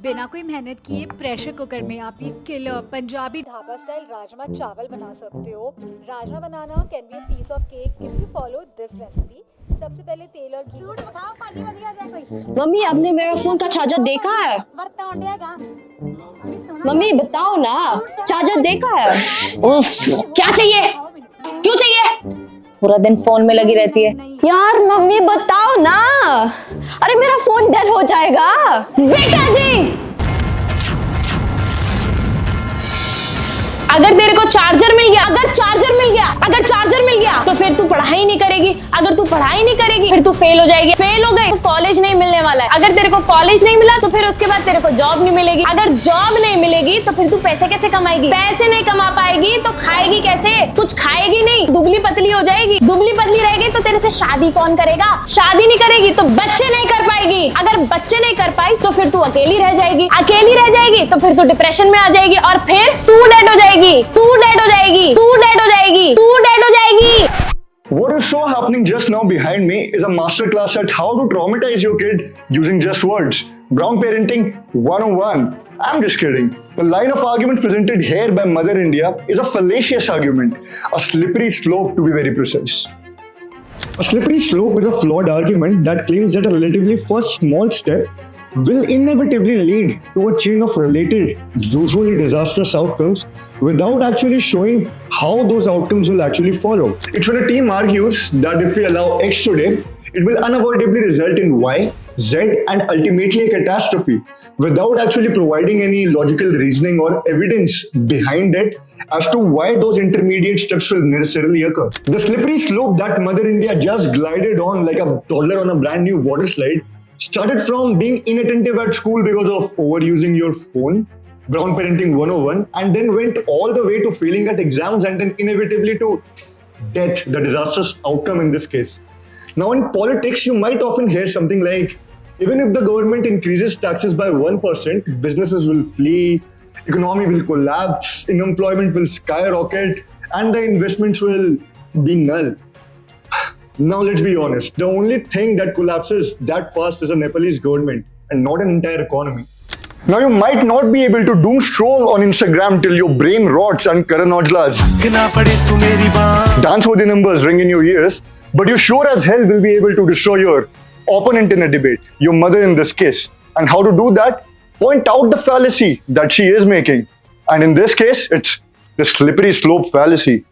बिना कोई मेहनत किए प्रेशर कुकर में आप ये किलर पंजाबी ढाबा स्टाइल राजमा चावल बना सकते हो। राजमा बनाना can be a piece of cake if you follow this recipe. सबसे पहले तेल और घी उठाओ, पानी बढ़िया जाए कोई। मम्मी, आपने मेरा फोन का चार्जर देखा है? मम्मी बताओ ना, चार्जर देखा है? उफ, क्या चाहिए? क्यों चाहिए? पूरा दिन फोन में लगी रहती है। यार मम्मी बताओ ना, अरे मेरा फोन डेड हो जाएगा। बेटा जी, अगर तेरे को चार्जर मिल गया, अगर चार्जर मिल गया तो फिर तू पढ़ाई नहीं करेगी। अगर तू पढ़ाई नहीं करेगी फिर तू फेल हो जाएगी। फेल हो गई तो कॉलेज नहीं मिलने वाला है। अगर तेरे को कॉलेज नहीं मिला तो फिर उसके बाद तेरे को जॉब नहीं मिलेगी। अगर जॉब नहीं मिलेगी तो फिर तू पैसे कैसे कमाएगी? पैसे नहीं कमा पाएगी तो खाएगी कैसे? कुछ खाएगी नहीं, दुबली पतली हो जाएगी। दुबली पतली रहेगी तो तेरे से शादी कौन करेगा? शादी नहीं करेगी तो बच्चे नहीं कर पाएगी। अगर बच्चे नहीं कर पाई तो फिर तू अकेली रह जाएगी। अकेली रह जाएगी तो फिर तू डिप्रेशन में आ जाएगी और फिर तू डेड हो जाएगी। What you saw happening just now behind me is a masterclass at how to traumatize your kid using just words. Brown Parenting 101. I'm just kidding. The line of argument presented here by Mother India is a fallacious argument, a slippery slope to be very precise. A slippery slope is a flawed argument that claims that a relatively first small step will inevitably lead to a chain of related, usually disastrous outcomes without actually showing how those outcomes will actually follow. It's when a team argues that if we allow X today, it will unavoidably result in Y, Z, and ultimately a catastrophe without actually providing any logical reasoning or evidence behind it as to why those intermediate steps will necessarily occur. The slippery slope that Mother India just glided on like a toddler on a brand new water slide started from being inattentive at school because of overusing your phone, Brown Parenting 101, and then went all the way to failing at exams and then inevitably to death, the disastrous outcome in this case. Now in politics, you might often hear something like, even if the government increases taxes by 1%, businesses will flee, economy will collapse, unemployment will skyrocket, and the investments will be null. Now let's be honest, the only thing that collapses that fast is a Nepalese government and not an entire economy. Now you might not be able to doom scroll on Instagram till your brain rots and Karan Aujla's dance with the numbers ring in your ears, but you sure as hell will be able to destroy your opponent in a debate, your mother in this case. And how to do that? Point out the fallacy that she is making. And in this case, it's the slippery slope fallacy.